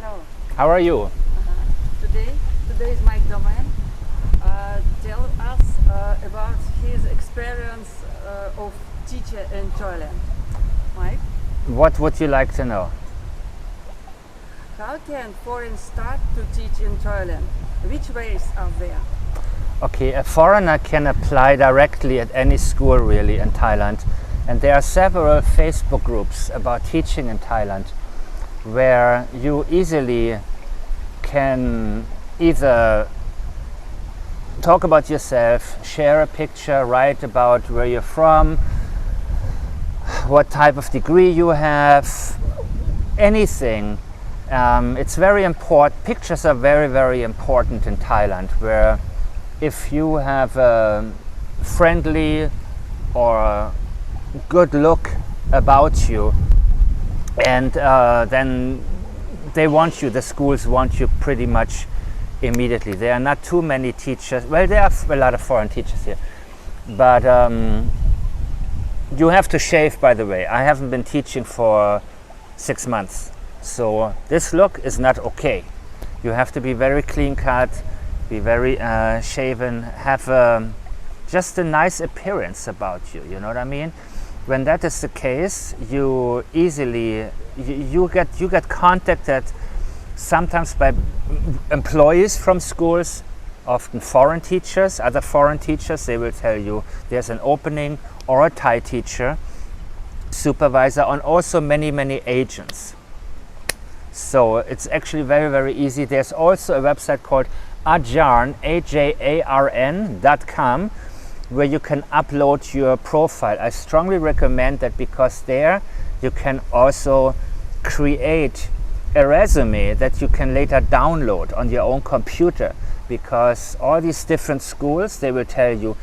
Hello. How are you? Today is Mike Dammann. Tell us about his experience of teacher in Thailand. Mike, What would you like to know? how can foreigners start to teach in Thailand? Which ways are there? Okay, a foreigner can apply directly at any school really in Thailand. And there are several Facebook groups about teaching in Thailand where you easily can either talk about yourself, share a picture, write about where you're from, what type of degree you have, anything. It's very important. Pictures are very, very important in Thailand, where if you have a friendly or good look about you, and then they want you, the schools want you pretty much immediately. There are not too many teachers. Well, there are a lot of foreign teachers here, but you have to shave, by the way. I haven't been teaching for 6 months, so this look is not okay. You have to be very clean cut, be very shaven, have just a nice appearance about you, you know what I mean? When that is the case, you easily you get contacted sometimes by employees from schools, often foreign teachers, other foreign teachers. They will tell you there's an opening, or a Thai teacher, supervisor, and also many agents. So it's actually very, very easy. There's also a website called ajarn, ajarn.com, where you can upload your profile. I strongly recommend that, because there you can also create a resume that you can later download on your own computer, because all these different schools, they will tell you,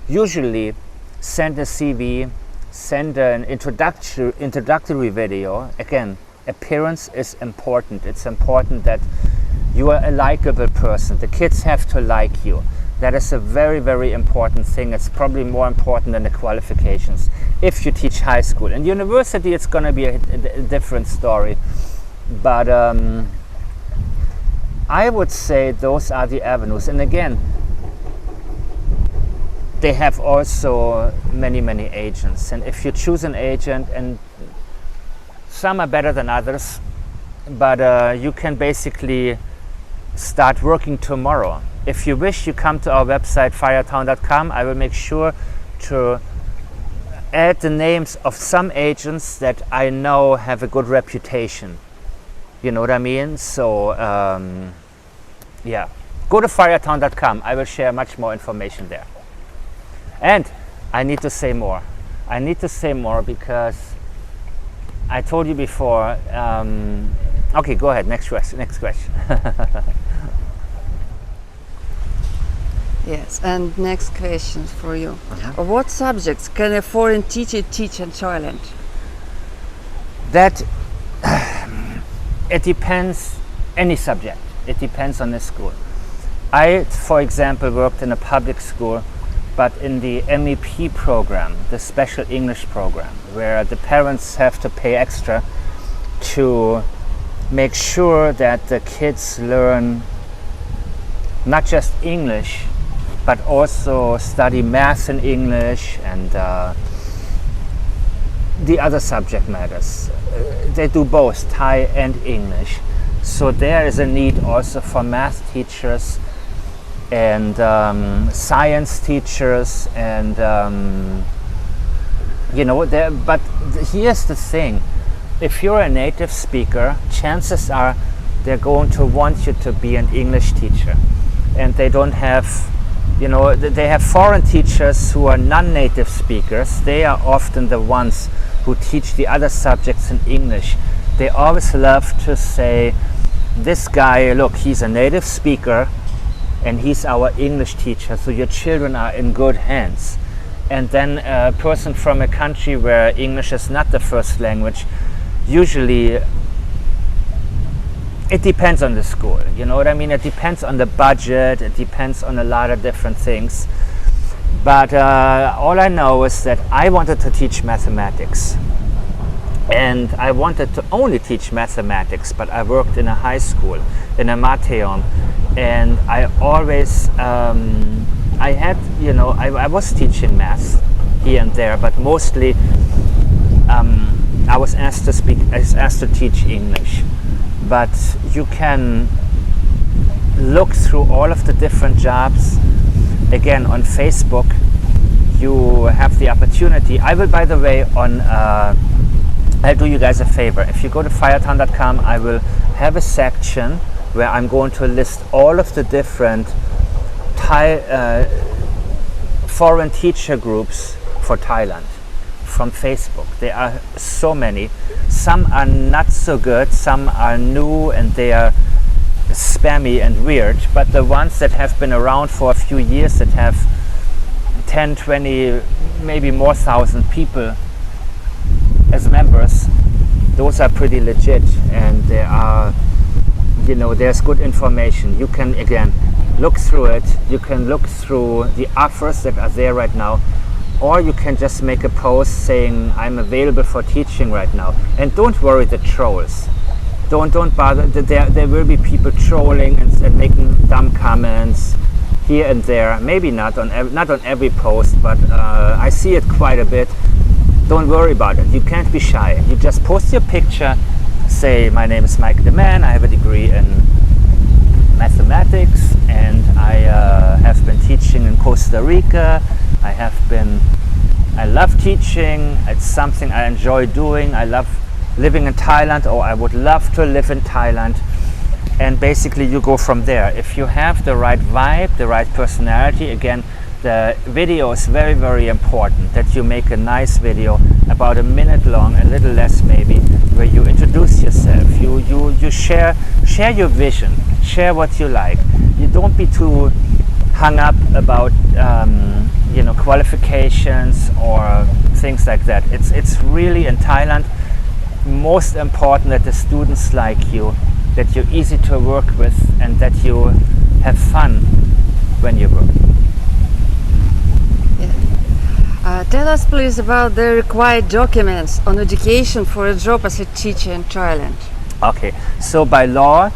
usually send a CV, send an introductory video. Again, appearance is important. It's important that you are a likable person. The kids have to like you. That is a very, very important thing. It's probably more important than the qualifications if you teach high school. In university, it's going to be a different story. But I would say those are the avenues. And again, they have also many agents. And if you choose an agent, and some are better than others, but you can basically start working tomorrow. If you wish, you come to our website, firetown.com. I will make sure to add the names of some agents that I know have a good reputation. You know what I mean? So, yeah. Go to firetown.com. I will share much more information there. And I need to say more. I need to say more because I told you before. Okay, go ahead. Next question. Yes, and next question for you. What subjects can a foreign teacher teach in Thailand? That it depends. Any subject. It depends on the school. I, for example, worked in a public school, but in the MEP program, the special English program, where the parents have to pay extra to make sure that the kids learn not just English, but also study math in English and the other subject matters. They do both Thai and English. So there is a need also for math teachers and science teachers, and you know, but here's the thing. If you're a native speaker, chances are they're going to want you to be an English teacher. And they don't have, you know, they have foreign teachers who are non-native speakers. They are often the ones who teach the other subjects in English. They always love to say, this guy, look, he's a native speaker and he's our English teacher, so your children are in good hands. And then a person from a country where English is not the first language, usually it depends on the school, you know what I mean? It depends on the budget, it depends on a lot of different things. But all I know is that I wanted to teach mathematics. And I wanted to only teach mathematics, but I worked in a high school, in a Matheon, and I always, I had, you know, I was teaching math here and there, but mostly I was asked to teach English. But you can look through all of the different jobs. Again, on Facebook, you have the opportunity. I will, by the way, I'll do you guys a favor. If you go to firetown.com, I will have a section where I'm going to list all of the different foreign teacher groups for Thailand from Facebook. There are so many. Some are not so good, some are new and they are spammy and weird, but the ones that have been around for a few years, that have 10, 20, maybe more thousand people as members, those are pretty legit, and there are, you know, there's good information. You can, again, look through it. You can look through the offers that are there right now, or you can just make a post saying I'm available for teaching right now. And don't worry, the trolls. Don't bother. There will be people trolling and making dumb comments here and there. Maybe not on every post, but I see it quite a bit. Don't worry about it. You can't be shy. You just post your picture, say, my name is Mike Dammann, I have a degree in mathematics, and I have been teaching in Costa Rica. I love teaching. It's something I enjoy doing. I love living in Thailand, or I would love to live in Thailand. And basically you go from there. If you have the right vibe, the right personality, again, the video is very, very important, that you make a nice video about a minute long, a little less maybe, where you introduce yourself, you share your vision, share what you like. You don't be too hung up about you know, qualifications or things like that. It's really, in Thailand, most important that the students like you, that you're easy to work with, and that you have fun when you work. Tell us please about the required documents on education for a job as a teacher in Thailand. Okay, so by law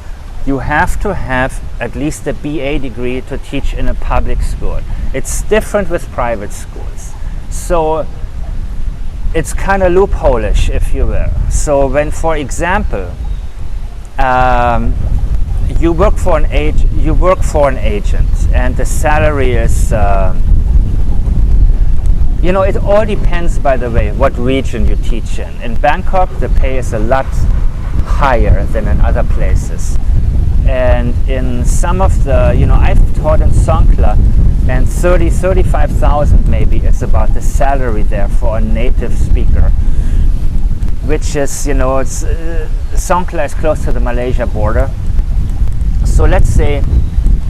you have to have at least a BA degree to teach in a public school. It's different with private schools. So it's kind of loophole-ish, if you will. So when, for example, you work for an agent, and the salary is you know, it all depends, by the way, what region you teach in. In Bangkok, the pay is a lot higher than in other places. And in some of the, you know, I've taught in Songkhla, and 35,000 maybe is about the salary there for a native speaker. Which is, you know, it's Songkhla is close to the Malaysia border. So let's say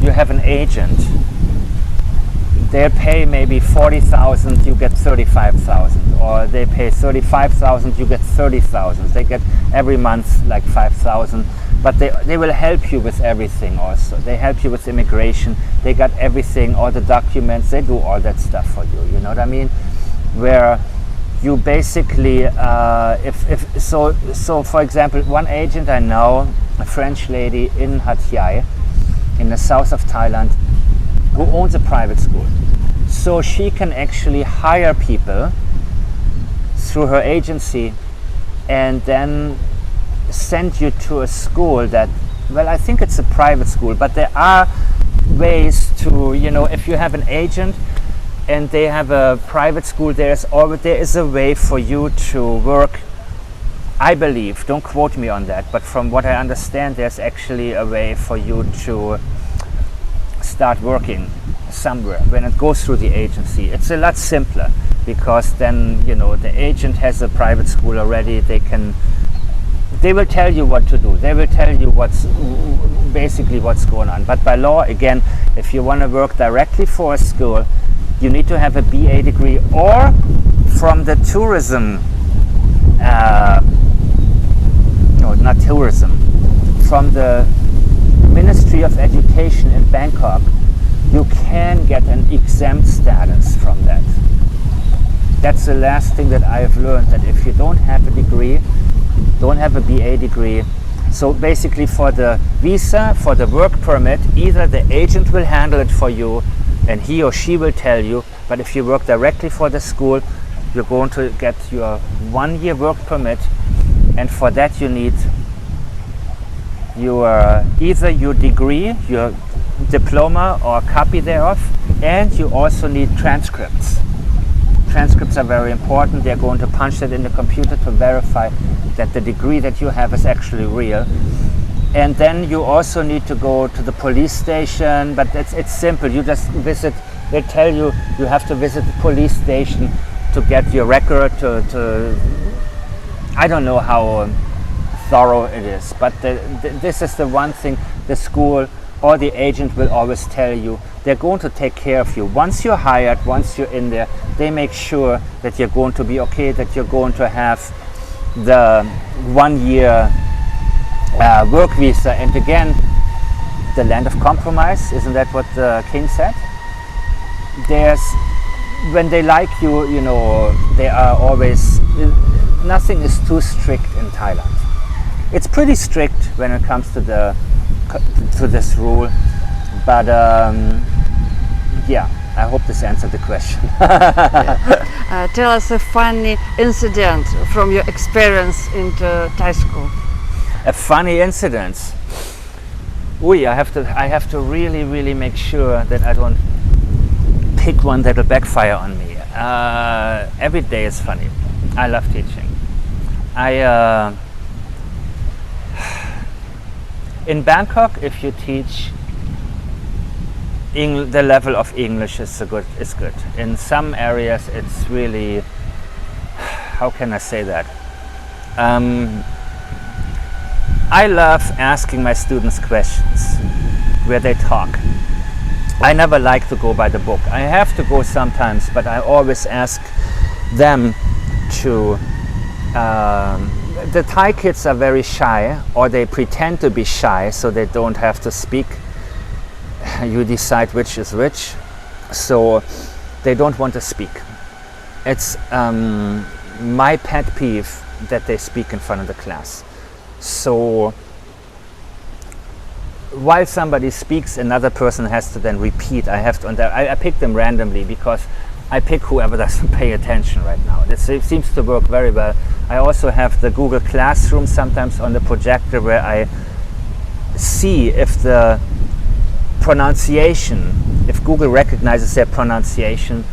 you have an agent. They'll pay maybe 40,000, you get 35,000, or they pay 35,000, you get 30,000. They get every month like 5,000, but they will help you with everything also. They help you with immigration. They got everything, all the documents. They do all that stuff for you. You know what I mean? Where you basically, so for example, one agent I know, a French lady in Pattaya, in the south of Thailand, who owns a private school. So she can actually hire people through her agency and then send you to a school that, well, I think it's a private school, but there are ways to, you know, if you have an agent and they have a private school, there is a way for you to work, I believe, don't quote me on that, but from what I understand, there's actually a way for you to start working somewhere when it goes through the agency. It's a lot simpler, because then, you know, the agent has a private school already. They will tell you what to do. They will tell you what's going on. But by law, again, if you want to work directly for a school, you need to have a BA degree, or from the tourism, from the Ministry of Education in Bangkok, you can get an exempt status from that. That's the last thing that I've learned, that if you don't have a degree, don't have a BA degree. So basically for the visa, for the work permit, either the agent will handle it for you and he or she will tell you, but if you work directly for the school, you're going to get your 1-year work permit, and for that you need your either your degree, your diploma or a copy thereof, and you also need transcripts. Transcripts are very important. They're going to punch that in the computer to verify that the degree that you have is actually real. And then you also need to go to the police station, but it's simple. You just visit, they tell you you have to visit the police station to get your record, to I don't know how thorough it is, but this is the one thing the school or the agent will always tell you. They're going to take care of you. Once you're hired, once you're in there, they make sure that you're going to be okay, that you're going to have the 1-year work visa. And again, the land of compromise, isn't that what the king said? When they like you, you know, they are always, nothing is too strict in Thailand. It's pretty strict when it comes to this rule, but yeah, I hope this answered the question. Tell us a funny incident from your experience in the Thai school. A funny incident. I have to really make sure that I don't pick one that will backfire on me. Every day is funny. I love teaching. In Bangkok, if you teach, the level of English is good. In some areas, it's really, how can I say that? I love asking my students questions where they talk. I never like to go by the book. I have to go sometimes, but I always ask them to. The Thai kids are very shy, or they pretend to be shy, so they don't have to speak. You decide which is which, so they don't want to speak. It's my pet peeve that they speak in front of the class. So while somebody speaks, another person has to then repeat. I pick them randomly because I pick whoever doesn't pay attention right now. This seems to work very well. I also have the Google Classroom sometimes on the projector where I see if the pronunciation, if Google recognizes their pronunciation.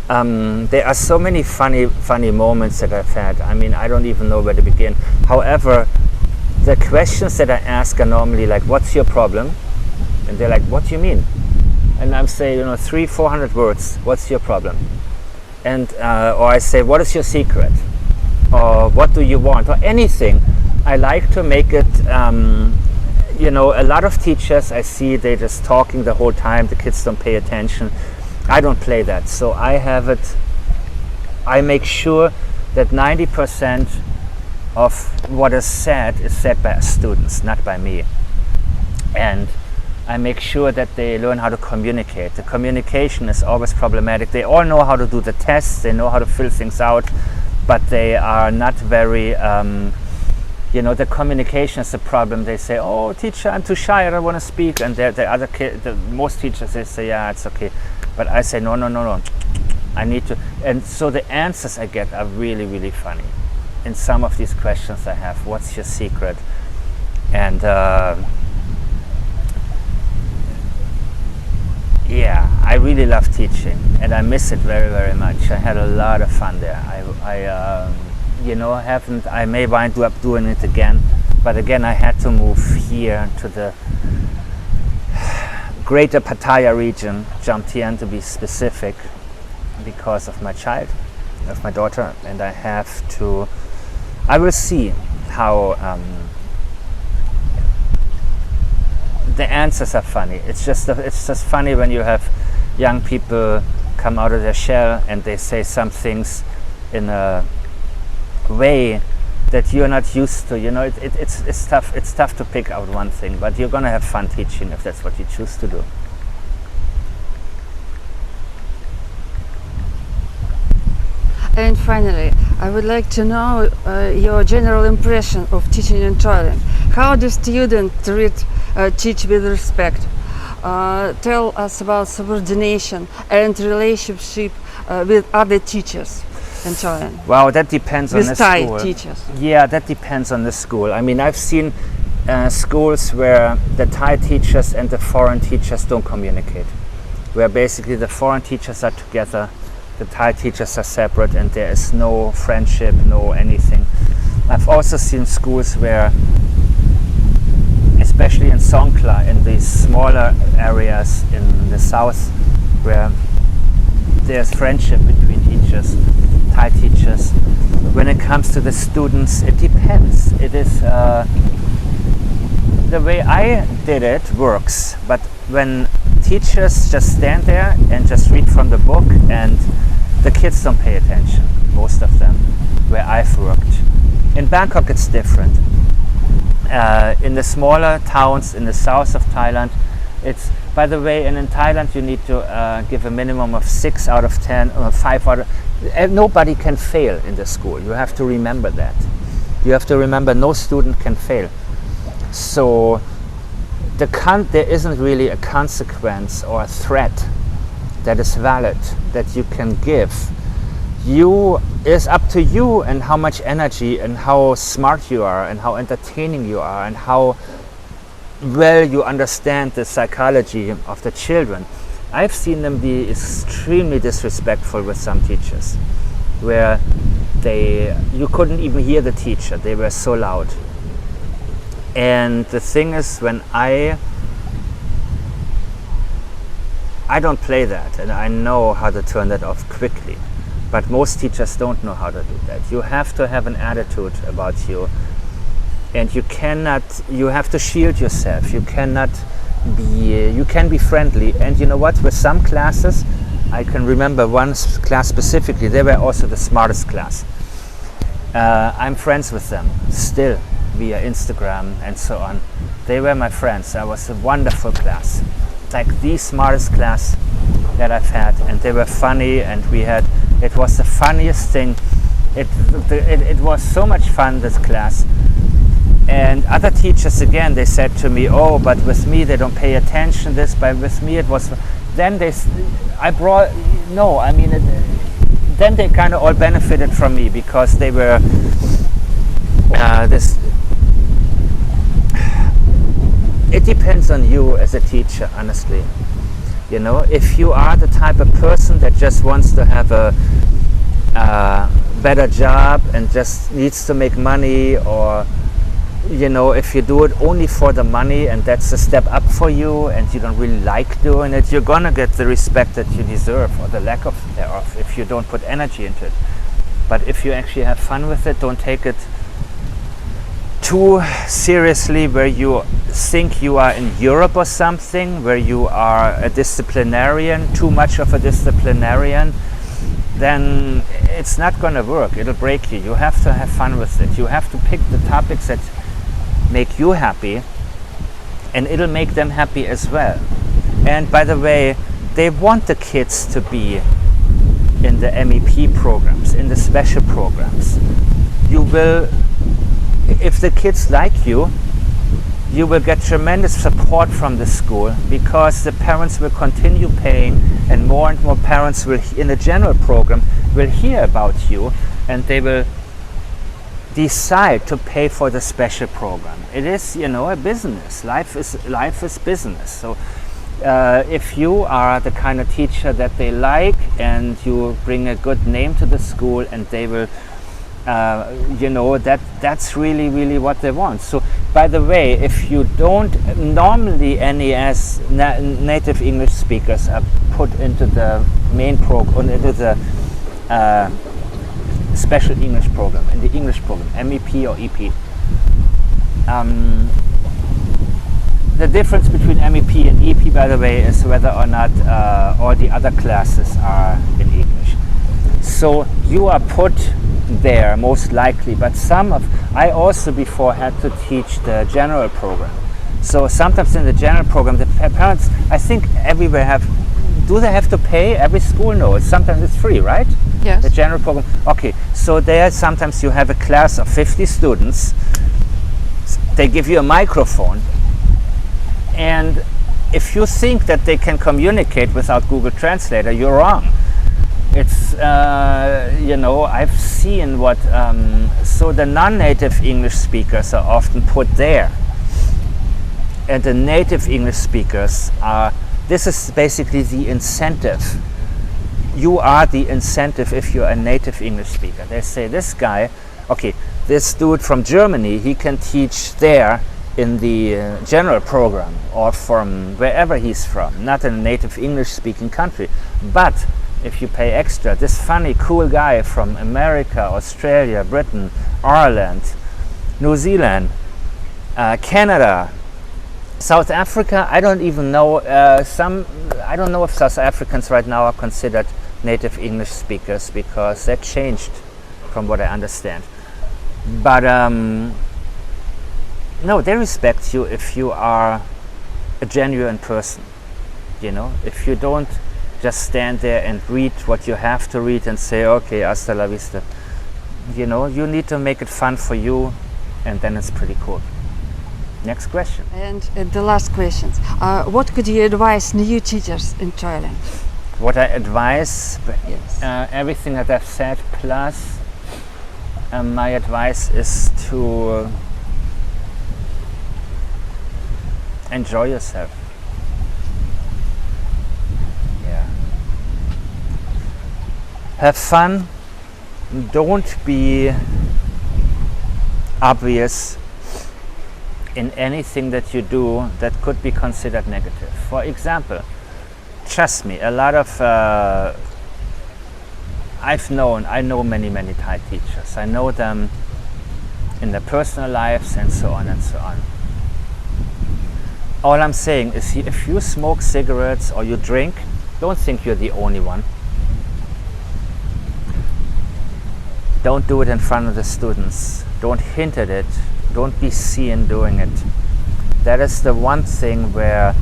There are so many funny moments that I've had. I mean, I don't even know where to begin. However, the questions that I ask are normally like, what's your problem? And they're like, what do you mean? And I'm saying, 300-400 words, what's your problem? And or I say, what is your secret? Or what do you want? Or anything. I like to make it, a lot of teachers I see, they're just talking the whole time, the kids don't pay attention. I don't play that. So I make sure that 90% of what is said by students, not by me. And I make sure that they learn how to communicate. The communication is always problematic. They all know how to do the tests, they know how to fill things out, but they are not very, the communication is the problem. They say, oh, teacher, I'm too shy, I don't want to speak. And most teachers, they say, yeah, it's okay. But I say, no, I need to. And so the answers I get are really, really funny. In some of these questions I have, what's your secret? And yeah, I really love teaching and I miss it very, very much. I had a lot of fun there. I may wind up doing it again, but again I had to move here to the greater Pattaya region, Jomtien to be specific, because of my child, of my daughter, and I will see how the answers are funny. It's just funny when you have young people come out of their shell and they say some things in a way that you're not used to. It's tough. It's tough to pick out one thing, but you're gonna have fun teaching if that's what you choose to do. And finally, I would like to know your general impression of teaching in Thailand. How do students teach with respect? Tell us about subordination and relationship with other teachers in Thailand. Wow, that depends on With the Thai school. teachers. Yeah, that depends on the school. I mean, I've seen schools where the Thai teachers and the foreign teachers don't communicate, where basically the foreign teachers are together, the Thai teachers are separate, and there is no friendship, no anything. I've also seen schools where, especially in Songkhla, in these smaller areas in the south, where there's friendship between teachers, Thai teachers. When it comes to the students, it depends. It is the way I did it works, but when teachers just stand there and just read from the book and the kids don't pay attention, most of them, where I've worked. In Bangkok it's different. In the smaller towns in the south of Thailand, it's, by the way, and in Thailand you need to give a minimum of 6 out of 10 or 5 out of, nobody can fail in the school. You have to remember that. You have to remember no student can fail. So there isn't really a consequence or a threat that is valid that you can give. It's up to you and how much energy and how smart you are and how entertaining you are and how well you understand the psychology of the children. I've seen them be extremely disrespectful with some teachers, where you couldn't even hear the teacher, they were so loud. And the thing is, when I don't play that, and I know how to turn that off quickly, but most teachers don't know how to do that. You have to have an attitude about you, and you have to shield yourself. You can be friendly, and you know what, with some classes, I can remember one class specifically, they were also the smartest class. I'm friends with them still via Instagram and so on. They were my friends. That was a wonderful class, like the smartest class that I've had, and they were funny, and it was the funniest thing. It was so much fun, this class. And other teachers, again, they said to me, oh, but with me they don't pay attention this, but with me it was, then then they kind of all benefited from me, because they were it depends on you as a teacher, honestly. You know, if you are the type of person that just wants to have a better job and just needs to make money, or you know, if you do it only for the money and that's a step up for you and you don't really like doing it, you're gonna get the respect that you deserve, or the lack of thereof, if you don't put energy into it. But if you actually have fun with it, don't take it too seriously, where you think you are in Europe or something, where you are a disciplinarian, too much of a disciplinarian, then it's not going to work. It'll break you. You have to have fun with it. You have to pick the topics that make you happy, and it'll make them happy as well. And by the way, they want the kids to be in the MEP programs, in the special programs. You will, if the kids like you will get tremendous support from the school, because the parents will continue paying, and more parents will, in the general program, will hear about you, and they will decide to pay for the special program. It is, you know, a business. Life is business. So if you are the kind of teacher that they like, and you bring a good name to the school, and they will you know, that's really what they want. So by the way, if you don't, normally NES, native English speakers, are put into the main program, into the special English program, in the English program, MEP or EP. The difference between MEP and EP, by the way, is whether or not all the other classes are in English. So you are put there most likely, but I also before had to teach the general program. So sometimes in the general program, the parents, I think everywhere have do they have to pay? Every school knows. Sometimes it's free, right? Yes. The general program. Okay, so there sometimes you have a class of 50 students. They give you a microphone, and if you think that they can communicate without Google Translator, you're wrong. It's I've seen what so the non-native English speakers are often put there, and the native English speakers are. This is basically the incentive. You are the incentive if you're a native English speaker. They say this guy, okay, this dude from Germany, he can teach there in the general program or from wherever he's from, not in a native English speaking country. But if you pay extra, this funny, cool guy from America, Australia, Britain, Ireland, New Zealand, Canada, South Africa, I don't even know, I don't know if South Africans right now are considered native English speakers because that changed from what I understand. But no, they respect you if you are a genuine person, if you don't just stand there and read what you have to read and say, okay, hasta la vista. You need to make it fun for you, and then it's pretty cool. Next question. And the last questions. What could you advise new teachers in Thailand? What I advise, Yes. everything that I've said, plus my advice is to enjoy yourself. Yeah. Have fun. Don't be obvious in anything that you do that could be considered negative. For example, trust me, a lot of I know many Thai teachers. I know them in their personal lives and so on and so on. All I'm saying is, if you smoke cigarettes or you drink, don't think you're the only one. Don't do it in front of the students. Don't hint at it. Don't be seen doing it. That is the one thing where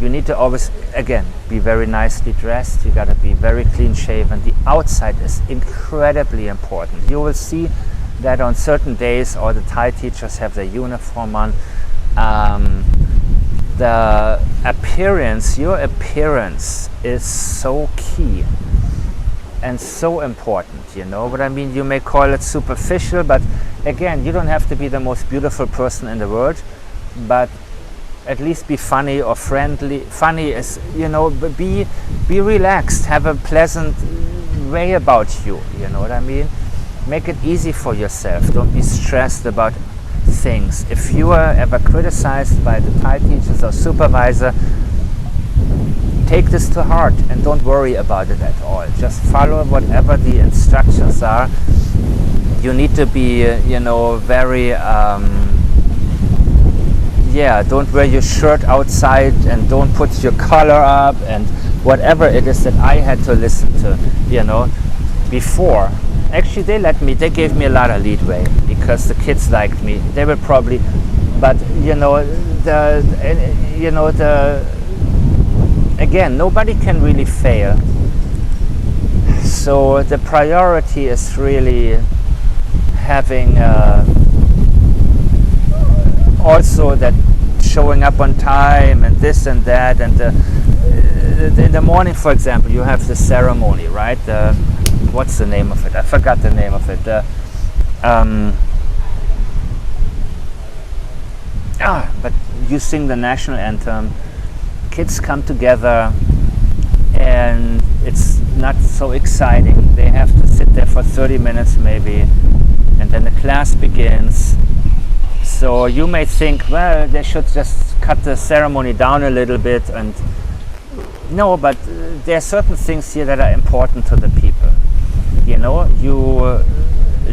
you need to always, again, be very nicely dressed. You got to be very clean shaven. The outside is incredibly important. You will see that on certain days all the Thai teachers have their uniform on. The appearance, your appearance is so key and so important, what I mean? You may call it superficial, but again, you don't have to be the most beautiful person in the world, but at least be funny or friendly. Funny is, be relaxed, have a pleasant way about you, what I mean? Make it easy for yourself. Don't be stressed about things. If you are ever criticized by the Thai teachers or supervisor, take this to heart and don't worry about it at all. Just follow whatever the instructions are. You need to be, very, don't wear your shirt outside and don't put your collar up and whatever it is that I had to listen to, before. Actually, they gave me a lot of leadway because the kids liked me. They will probably, but again, nobody can really fail. So the priority is really having also that showing up on time and this and that, and in the morning, for example, you have the ceremony, right? What's the name of it? I forgot the name of it. But you sing the national anthem. Kids come together, and it's not so exciting. They have to sit there for 30 minutes maybe, and then the class begins. So you may think, well, they should just cut the ceremony down a little bit, and no, but there are certain things here that are important to the people. You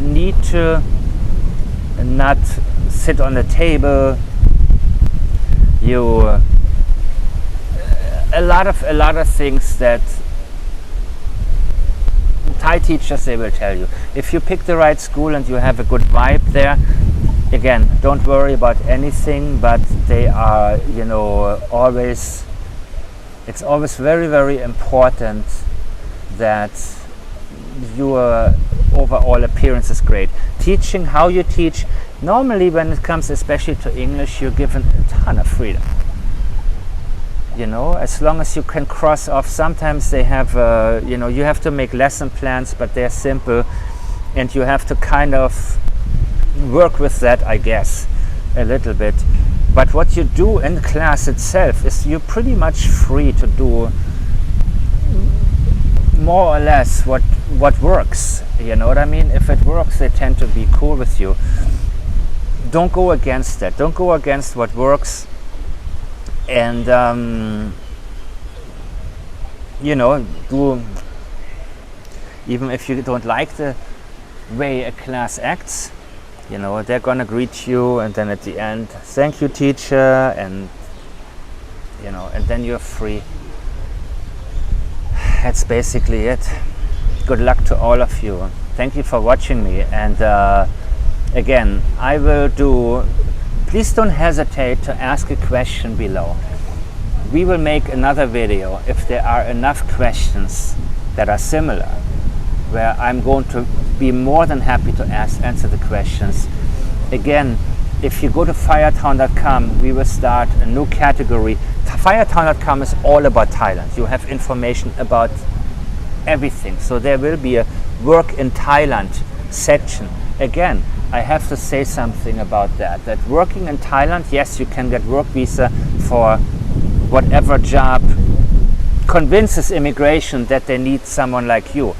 need to not sit on the table. A lot of things that Thai teachers, they will tell you. If you pick the right school and you have a good vibe there, again, don't worry about anything, but they are, always It's always very, very important that your overall appearance is great. Teaching, how you teach, normally when it comes especially to English, you're given a ton of freedom. You know, as long as you can cross off. Sometimes they have, you know, you have to make lesson plans, but they're simple, and you have to kind of work with that, I guess, a little bit. But what you do in class itself is you're pretty much free to do more or less what works. You know what I mean? If it works, they tend to be cool with you. Don't go against that. Don't go against what works. And you know, do, even if you don't like the way a class acts, you know, they're gonna greet you, and then at the end, thank you, teacher, and you know, and then you're free. That's basically it. Good luck to all of you. Thank you for watching me, and again, I will do, please don't hesitate to ask a question below. We will make another video if there are enough questions that are similar, where I'm going to be more than happy to answer the questions. Again, if you go to firetown.com, we will start a new category. Firetown.com is all about Thailand. You have information about everything. So there will be a work in Thailand section. Again, I have to say something about that. That working in Thailand, yes, you can get work visa for whatever job convinces immigration that they need someone like you.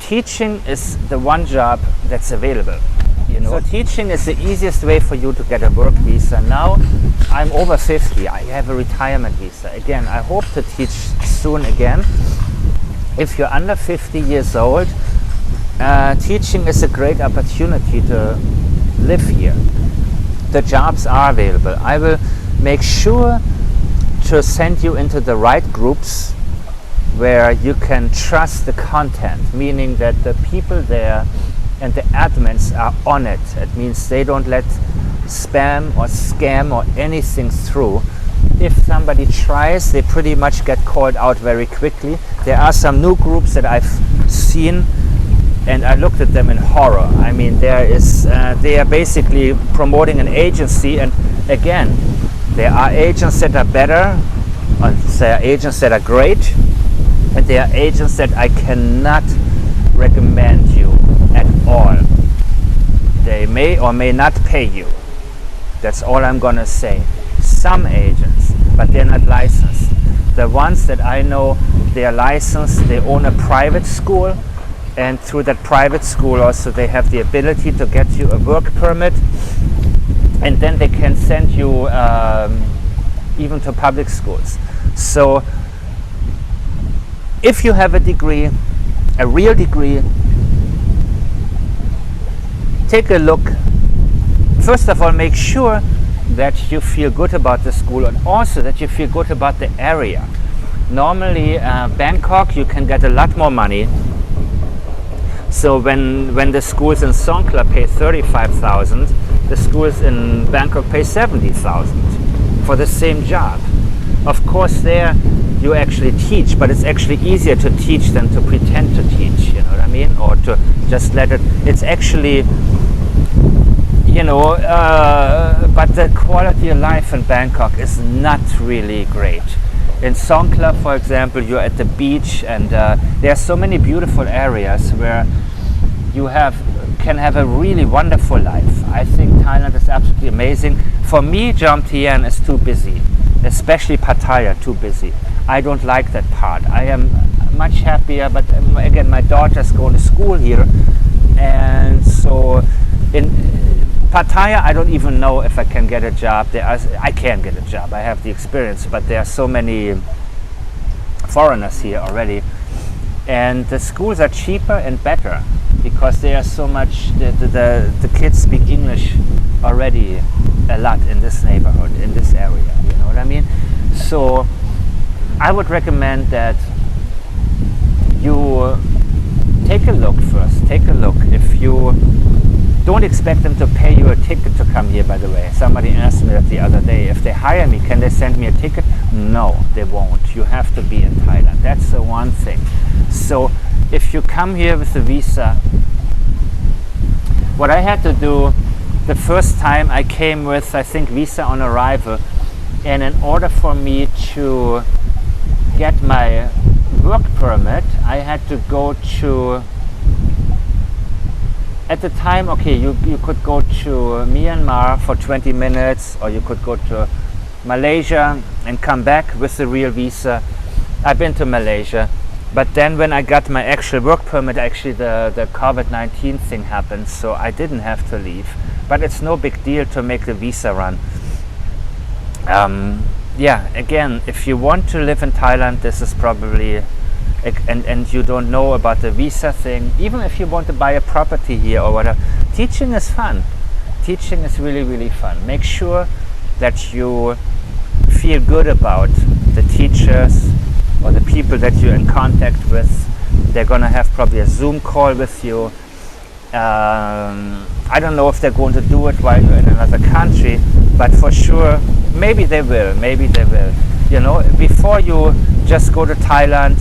Teaching is the one job that's available. You know? So teaching is the easiest way for you to get a work visa. Now I'm over 50, I have a retirement visa. Again, I hope to teach soon again. If you're under 50 years old, teaching is a great opportunity to live here. The jobs are available. I will make sure to send you into the right groups where you can trust the content, meaning that the people there and the admins are on it. It means they don't let spam or scam or anything through. If somebody tries, they pretty much get called out very quickly. There are some new groups that I've seen, and I looked at them in horror. I mean, they are basically promoting an agency, and again, there are agents that are better, and there are agents that are great, and there are agents that I cannot recommend you at all. They may or may not pay you. That's all I'm gonna say. Some agents, but they're not licensed. The ones that I know, they are licensed, they own a private school, and through that private school also they have the ability to get you a work permit, and then they can send you even to public schools. So if you have a degree, a real degree, take a look. First of all, make sure that you feel good about the school, and also that you feel good about the area. Normally Bangkok, you can get a lot more money. So when the schools in Songkhla pay 35,000, the schools in Bangkok pay 70,000 for the same job. Of course, there you actually teach, but it's actually easier to teach than to pretend to teach, you know what I mean? Or to just let it, it's actually, you know, but the quality of life in Bangkok is not really great. In Songkhla, for example, you're at the beach, and there are so many beautiful areas where you can have a really wonderful life. I think Thailand is absolutely amazing. For me, Jomtien is too busy, especially Pattaya, too busy. I don't like that part. I am much happier, but again, my daughters go to school here, and so in Pattaya, I don't even know if I can get a job there. I can get a job, I have the experience, but there are so many foreigners here already, and the schools are cheaper and better because there are so much, the kids speak English already a lot in this neighborhood, in this area, you know what I mean? So I would recommend that you take a look first. Take a look. If you Don't expect them to pay you a ticket to come here, by the way. Somebody asked me that the other day. If they hire me, can they send me a ticket? No, they won't. You have to be in Thailand. That's the one thing. So if you come here with a visa, what I had to do the first time, I came with, I think, visa on arrival. And in order for me to get my work permit, I had to go to, at the time, okay, you could go to Myanmar for 20 minutes, or you could go to Malaysia and come back with the real visa. I've been to Malaysia, but then when I got my actual work permit, actually the COVID-19 thing happened, so I didn't have to leave. But it's no big deal to make the visa run. Yeah, again, if you want to live in Thailand, this is probably, and you don't know about the visa thing, even if you want to buy a property here or whatever, teaching is fun. Teaching is really, really fun. Make sure that you feel good about the teachers or the people that you're in contact with. They're gonna have probably a Zoom call with you. I don't know if they're going to do it while you're in another country, but for sure, maybe they will, you know, before you just go to Thailand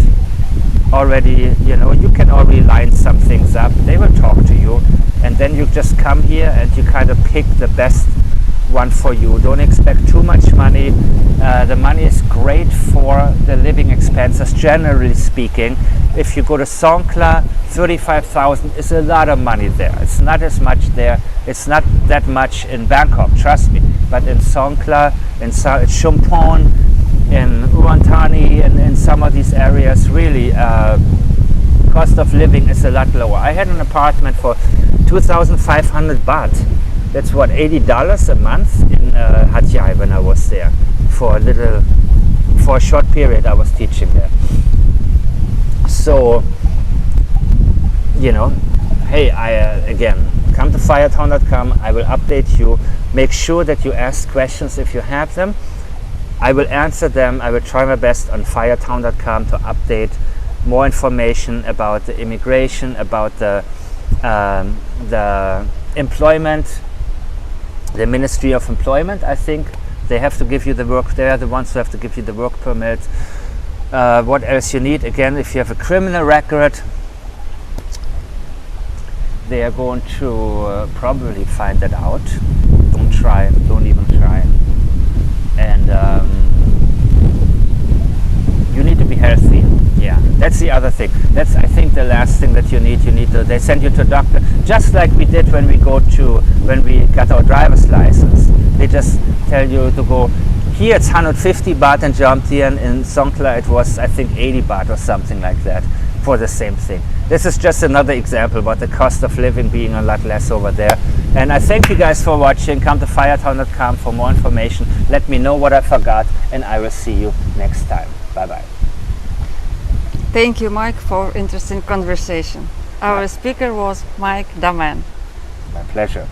already, you know, you can already line some things up. They will talk to you, and then you just come here and you kind of pick the best one for you. Don't expect too much money. The money is great for the living expenses, generally speaking. If you go to Songkhla, 35,000 is a lot of money there. It's not as much there. It's not that much in Bangkok, trust me. But in Songkhla, in Chumpon, in Uantani, and in some of these areas, really, cost of living is a lot lower. I had an apartment for 2,500 baht. That's what, $80 a month in Hat Yai when I was there for a short period. I was teaching there. So, you know, hey, again, come to firetown.com. I will update you. Make sure that you ask questions if you have them. I will answer them. I will try my best on firetown.com to update more information about the immigration, about the employment, the Ministry of Employment. I think they have to give you the work. They are the ones who have to give you the work permit. What else you need? Again, if you have a criminal record, they are going to probably find that out. Don't even try. And you need to be healthy. Yeah, that's the other thing. That's, I think, the last thing that you need. They send you to a doctor, just like we did when we got our driver's license. They just tell you to go. Here it's 150 baht in Jomtien. In Songkhla it was, I think, 80 baht or something like that for the same thing. This is just another example about the cost of living being a lot less over there. And I thank you guys for watching. Come to firetown.com for more information. Let me know what I forgot, and I will see you next time. Bye bye. Thank you, Mike, for interesting conversation. Our speaker was Mike Dammann. My pleasure.